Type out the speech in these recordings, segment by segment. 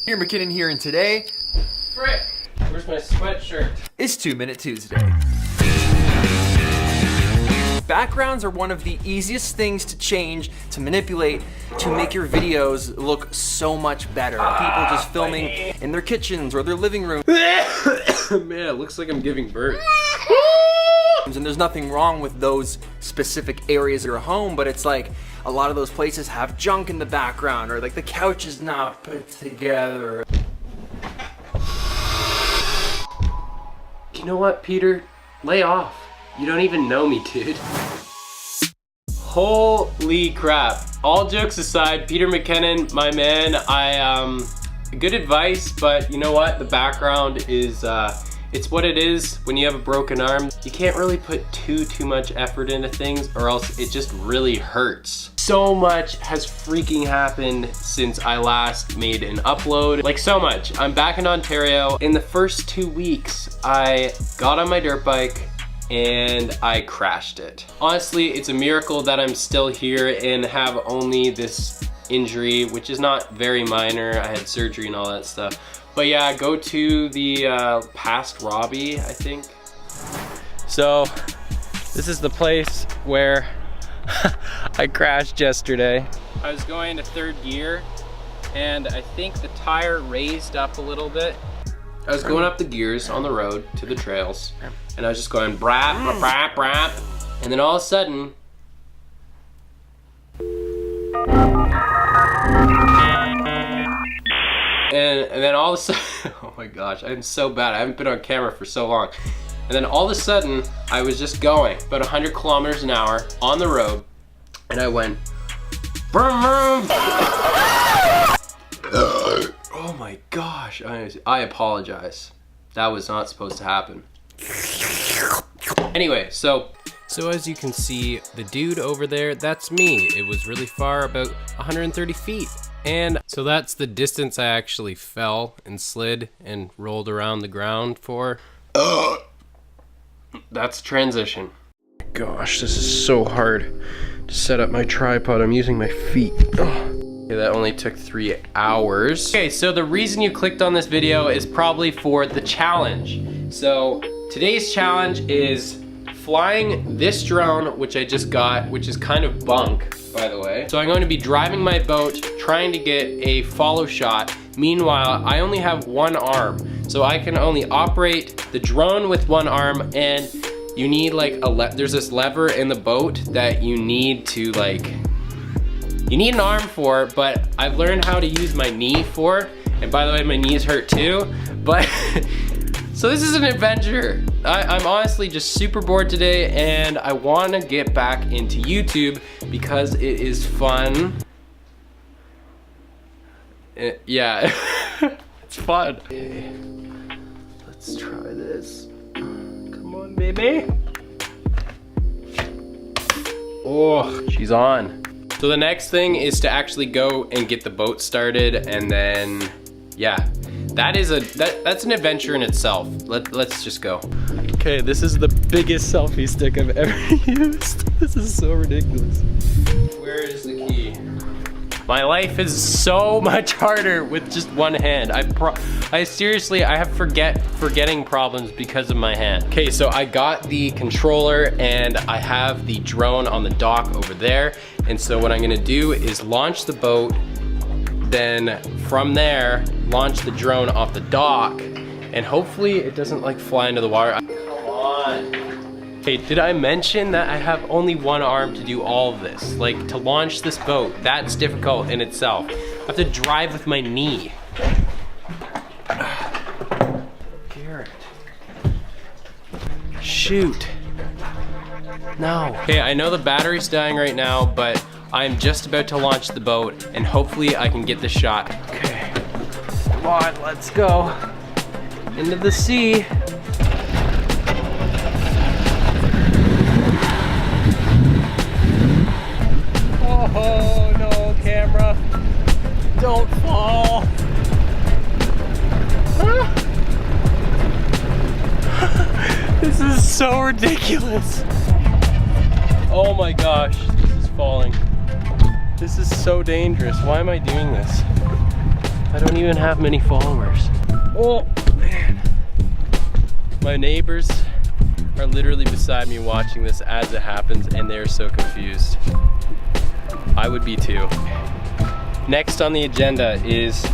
Peter McKinnon here, and today, frick, where's my sweatshirt? It's 2 Minute Tuesday. Backgrounds are one of the easiest things to change, to manipulate, to make your videos look so much better. People just filming in their kitchens or their living room. Man, it looks like I'm giving birth. And there's nothing wrong with those specific areas of your home, but it's like a lot of those places have junk in the background, or like the couch is not put together. You know what, Peter? Lay off. You don't even know me, dude. Holy crap. All jokes aside, Peter McKinnon, my man, good advice, but you know what? The background is, it's what it is when you have a broken arm. You can't really put too much effort into things or else it just really hurts. So much has freaking happened since I last made an upload. Like so much. I'm back in Ontario. In the first 2 weeks, I got on my dirt bike and I crashed it. Honestly, it's a miracle that I'm still here and have only this injury, which is not very minor. I had surgery and all that stuff. But yeah, go to the past Robbie, I think. So this is the place where I crashed yesterday. I was going to third gear and I think the tire raised up a little bit. I was going up the gears on the road to the trails and I was just going brap, brap, brap, and then all of a sudden, and then all of a sudden, oh my gosh, I'm so bad. I haven't been on camera for so long. And then all of a sudden, I was just going about 100 kilometers an hour on the road, and I went, vroom, vroom. Oh my gosh, I apologize. That was not supposed to happen. Anyway, so as you can see, the dude over there, that's me. It was really far, about 130 feet. And so that's the distance I actually fell and slid and rolled around the ground for. That's transition. Gosh, this is so hard to set up my tripod. I'm using my feet. Okay, that only took 3 hours. Okay, so the reason you clicked on this video is probably for the challenge. So today's challenge is flying this drone, which I just got, which is kind of bunk, by the way. So I'm going to be driving my boat, trying to get a follow shot. Meanwhile, I only have one arm, so I can only operate the drone with one arm, and you need like there's this lever in the boat that you need to you need an arm for, but I've learned how to use my knee for, and by the way, my knees hurt too, but so this is an adventure. I'm honestly just super bored today and I want to get back into YouTube because it is fun. Yeah, it's fun. Okay. Let's try this. Come on, baby. Oh, she's on. So the next thing is to actually go and get the boat started, and then, yeah. That's an adventure in itself. Let's just go. Okay, this is the biggest selfie stick I've ever used. This is so ridiculous. Where is the key? My life is so much harder with just one hand. I seriously, I have forgetting problems because of my hand. Okay, so I got the controller and I have the drone on the dock over there. And so what I'm gonna do is launch the boat, then from there, launch the drone off the dock, and hopefully it doesn't like fly into the water. Come on. Hey, did I mention that I have only one arm to do all of this? Like, to launch this boat, that's difficult in itself. I have to drive with my knee. Garrett. Shoot. No. Okay, I know the battery's dying right now, but I'm just about to launch the boat, and hopefully I can get the shot. Okay, come on, let's go. Into the sea. Oh no, camera. Don't fall. This is so ridiculous. Oh my gosh, this is falling. This is so dangerous. Why am I doing this? I don't even have many followers. Oh man. My neighbors are literally beside me watching this as it happens, and they're so confused. I would be too. Next on the agenda is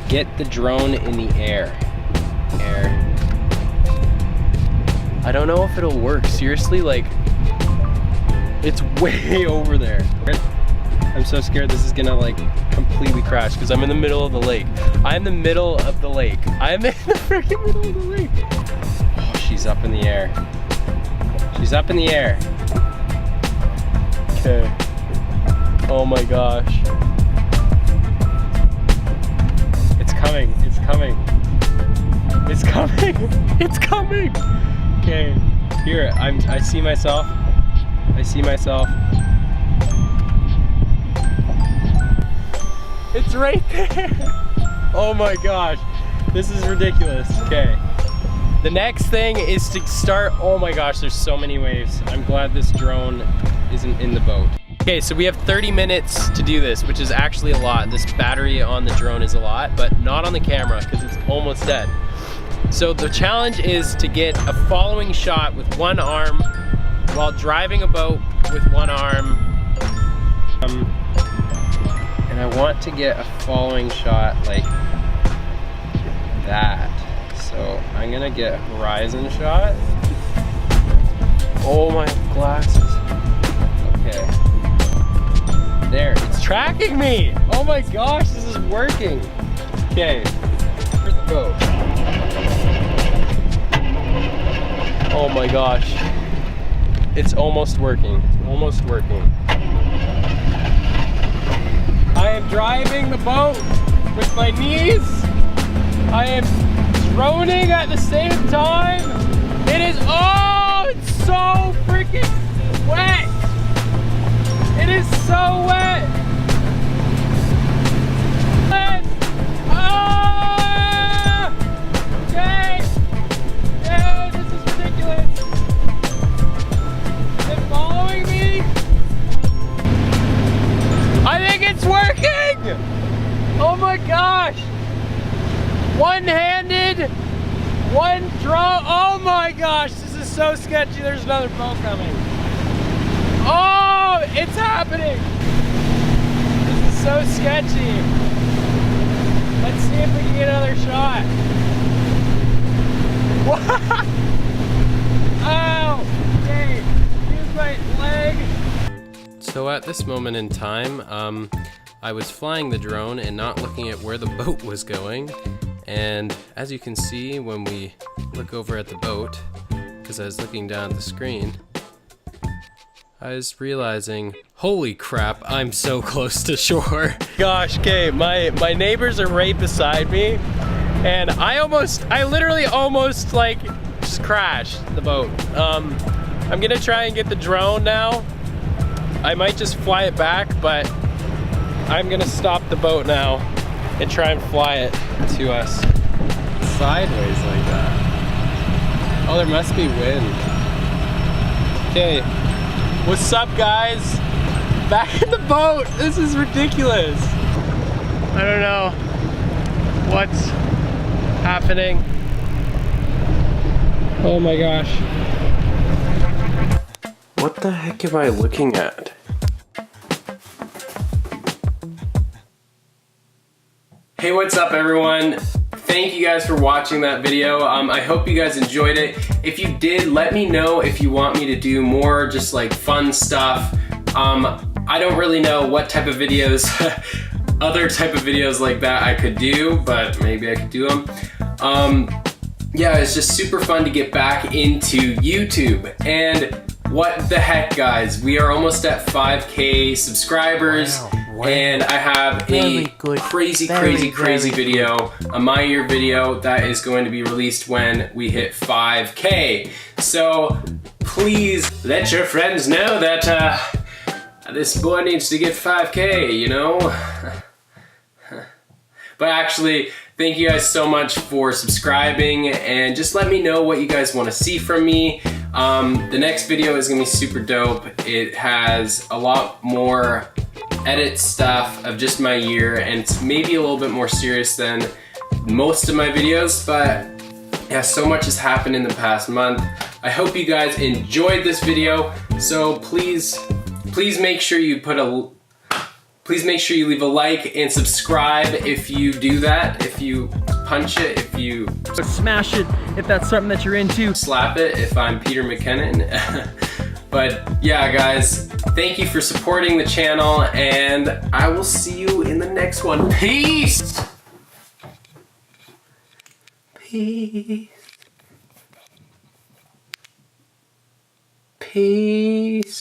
get the drone in the air. I don't know if it'll work. Seriously, like, it's way over there. I'm so scared this is gonna like completely crash because I'm in the middle of the lake. I'm in the middle of the lake. I'm in the freaking middle of the lake. Oh, she's up in the air. She's up in the air. Okay. Oh my gosh. It's coming. It's coming. It's coming. It's coming. Okay. Here, I see myself. I see myself. It's right there. Oh my gosh. This is ridiculous. Okay. The next thing is to start, oh my gosh, there's so many waves. I'm glad this drone isn't in the boat. Okay, so we have 30 minutes to do this, which is actually a lot. This battery on the drone is a lot, but not on the camera because it's almost dead. So the challenge is to get a following shot with one arm while driving a boat with one arm. And I want to get a following shot like that. So I'm gonna get a horizon shot. Oh, my glasses. Okay. There, it's tracking me. Oh my gosh, this is working. Okay, where's the boat? Oh my gosh. It's almost working. It's almost working. I am driving the boat with my knees. I am droning at the same time. It is, oh, it's so freaking wet. It is so wet. Ah! Okay. Yeah, this is ridiculous. Is it following me? I think it's working. Oh my gosh. One-handed, one draw. Oh my gosh, this is so sketchy. There's another boat coming. Oh, it's happening. This is so sketchy. Let's see if we can get another shot. Oh, okay. Here's my leg. So at this moment in time, I was flying the drone and not looking at where the boat was going. And as you can see, when we look over at the boat, because I was looking down at the screen, I was realizing, holy crap, I'm so close to shore. Gosh, okay, my neighbors are right beside me, and I literally almost like just crashed the boat. I'm gonna try and get the drone now. I might just fly it back, but I'm gonna stop the boat now and try and fly it to us sideways like that. Oh, there must be wind. Okay, what's up guys? Back in the boat. This is ridiculous. I don't know what's happening. Oh my gosh. What the heck am I looking at? Hey, what's up everyone? Thank you guys for watching that video. I hope you guys enjoyed it. If you did, let me know if you want me to do more just like fun stuff. I don't really know what type of videos, other type of videos like that I could do, but maybe I could do them. Yeah, it's just super fun to get back into YouTube. And what the heck guys, we are almost at 5K subscribers. Wow. And I have a crazy video, a My Year video that is going to be released when we hit 5K. So please let your friends know that this boy needs to get 5K, you know? But actually, thank you guys so much for subscribing, and just let me know what you guys want to see from me. The next video is gonna be super dope. It has a lot more edit stuff of just my year, and it's maybe a little bit more serious than most of my videos, but yeah, so much has happened in the past month. I hope you guys enjoyed this video, so please make sure you leave a like and subscribe if you do that, if you punch it, if you smash it, if that's something that you're into. Slap it if I'm Peter McKinnon. But yeah, guys, thank you for supporting the channel, and I will see you in the next one. Peace! Peace. Peace.